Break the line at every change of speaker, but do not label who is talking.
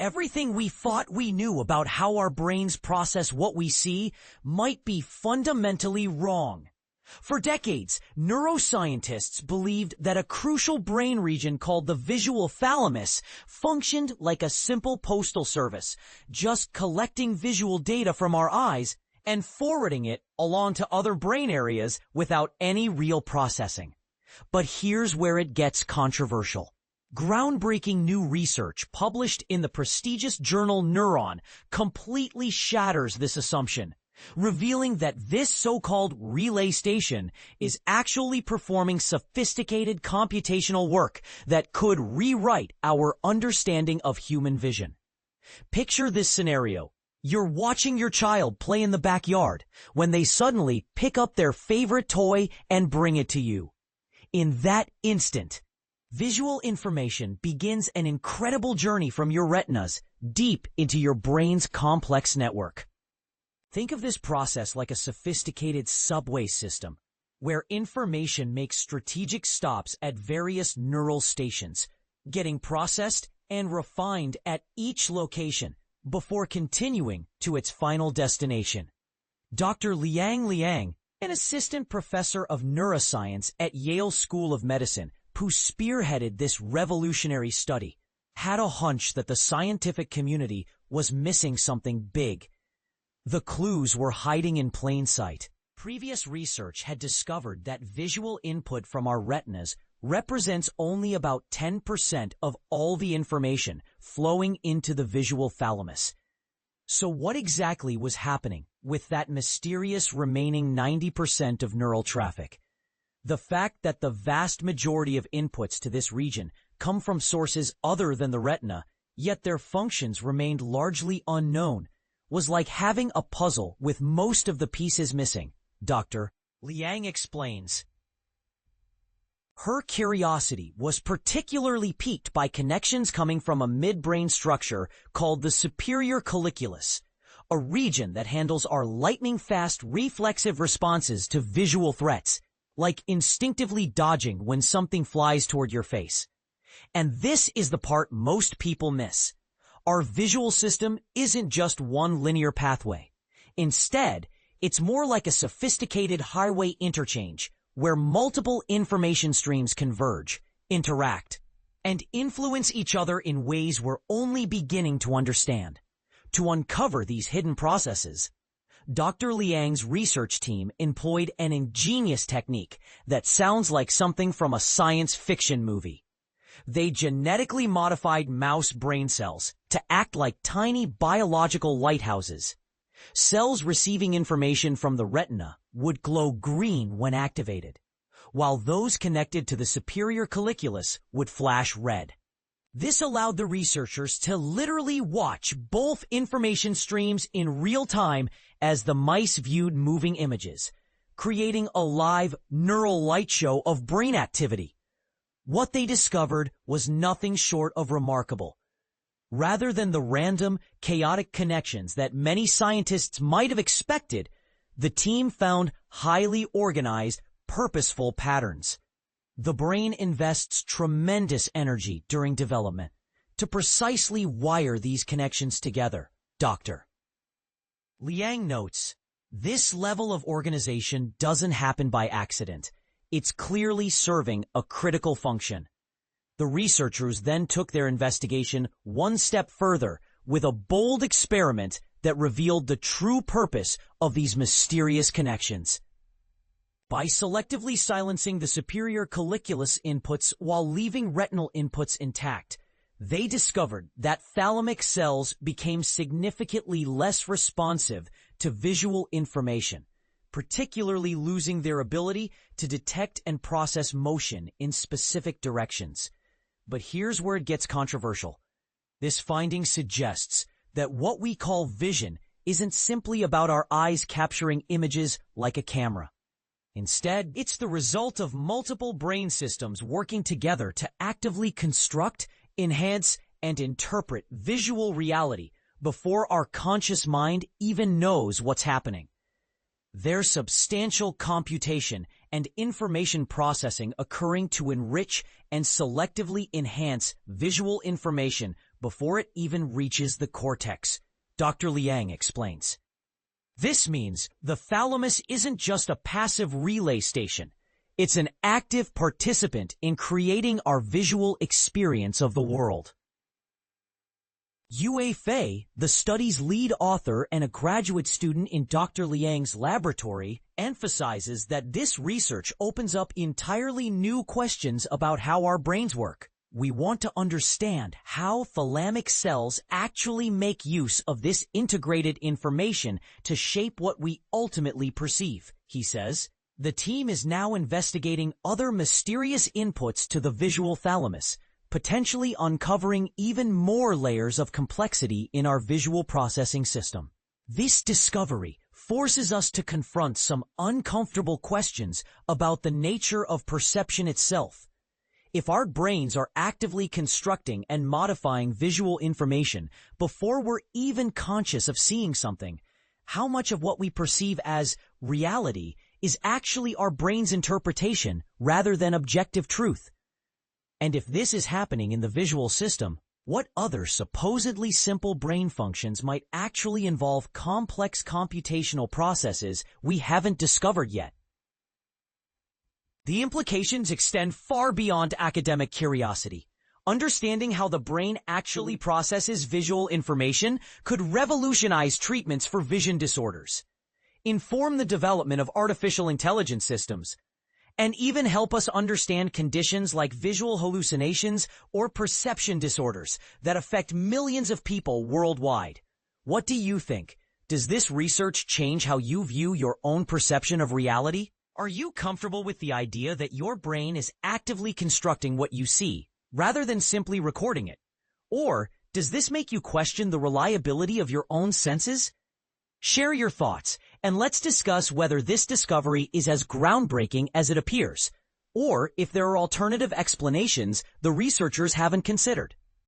Everything we thought we knew about how our brains process what we see might be fundamentally wrong. For decades, neuroscientists believed that a crucial brain region called the visual thalamus functioned like a simple postal service, just collecting visual data from our eyes and forwarding it along to other brain areas without any real processing. But here's where it gets controversial. Groundbreaking new research published in the prestigious journal Neuron completely shatters this assumption, revealing that this so-called relay station is actually performing sophisticated computational work that could rewrite our understanding of human vision. Picture this scenario. You're watching your child play in the backyard when they suddenly pick up their favorite toy and bring it to you. In that instant, visual information begins an incredible journey from your retinas deep into your brain's complex network. Think of this process like a sophisticated subway system, where information makes strategic stops at various neural stations, getting processed and refined at each location before continuing to its final destination. Dr. Liang, an assistant professor of neuroscience at Yale School of Medicine, who spearheaded this revolutionary study, had a hunch that the scientific community was missing something big. The clues were hiding in plain sight. Previous research had discovered that visual input from our retinas represents only about 10% of all the information flowing into the visual thalamus. So what exactly was happening with that mysterious remaining 90% of neural traffic? The fact that the vast majority of inputs to this region come from sources other than the retina, yet their functions remained largely unknown, was like having a puzzle with most of the pieces missing, Dr. Liang explains. Her curiosity was particularly piqued by connections coming from a midbrain structure called the superior colliculus, a region that handles our lightning-fast reflexive responses to visual threats, like instinctively dodging when something flies toward your face. And this is the part most people miss. Our visual system isn't just one linear pathway. Instead, it's more like a sophisticated highway interchange where multiple information streams converge, interact, and influence each other in ways we're only beginning to understand. To uncover these hidden processes, Dr. Liang's research team employed an ingenious technique that sounds like something from a science fiction movie. They genetically modified mouse brain cells to act like tiny biological lighthouses. Cells receiving information from the retina would glow green when activated, while those connected to the superior colliculus would flash red. This allowed the researchers to literally watch both information streams in real time as the mice viewed moving images, creating a live neural light show of brain activity. What they discovered was nothing short of remarkable. Rather than the random, chaotic connections that many scientists might have expected, the team found highly organized, purposeful patterns. The brain invests tremendous energy during development to precisely wire these connections together, Dr. Liang notes, this level of organization doesn't happen by accident. It's clearly serving a critical function. The researchers then took their investigation one step further with a bold experiment that revealed the true purpose of these mysterious connections. By selectively silencing the superior colliculus inputs while leaving retinal inputs intact, they discovered that thalamic cells became significantly less responsive to visual information, particularly losing their ability to detect and process motion in specific directions. But here's where it gets controversial. This finding suggests that what we call vision isn't simply about our eyes capturing images like a camera. Instead, it's the result of multiple brain systems working together to actively construct, enhance, and interpret visual reality before our conscious mind even knows what's happening. There's substantial computation and information processing occurring to enrich and selectively enhance visual information before it even reaches the cortex, Dr. Liang explains. This means the thalamus isn't just a passive relay station. It's an active participant in creating our visual experience of the world. Yue Fei, the study's lead author and a graduate student in Dr. Liang's laboratory, emphasizes that this research opens up entirely new questions about how our brains work. We want to understand how thalamic cells actually make use of this integrated information to shape what we ultimately perceive, he says. The team is now investigating other mysterious inputs to the visual thalamus, potentially uncovering even more layers of complexity in our visual processing system. This discovery forces us to confront some uncomfortable questions about the nature of perception itself. If our brains are actively constructing and modifying visual information before we're even conscious of seeing something, how much of what we perceive as reality is actually our brain's interpretation rather than objective truth? And if this is happening in the visual system, what other supposedly simple brain functions might actually involve complex computational processes we haven't discovered yet? The implications extend far beyond academic curiosity. Understanding how the brain actually processes visual information could revolutionize treatments for vision disorders, inform the development of artificial intelligence systems, and even help us understand conditions like visual hallucinations or perception disorders that affect millions of people worldwide. What do you think? Does this research change how you view your own perception of reality? Are you comfortable with the idea that your brain is actively constructing what you see, rather than simply recording it? Or does this make you question the reliability of your own senses? Share your thoughts, and let's discuss whether this discovery is as groundbreaking as it appears, or if there are alternative explanations the researchers haven't considered.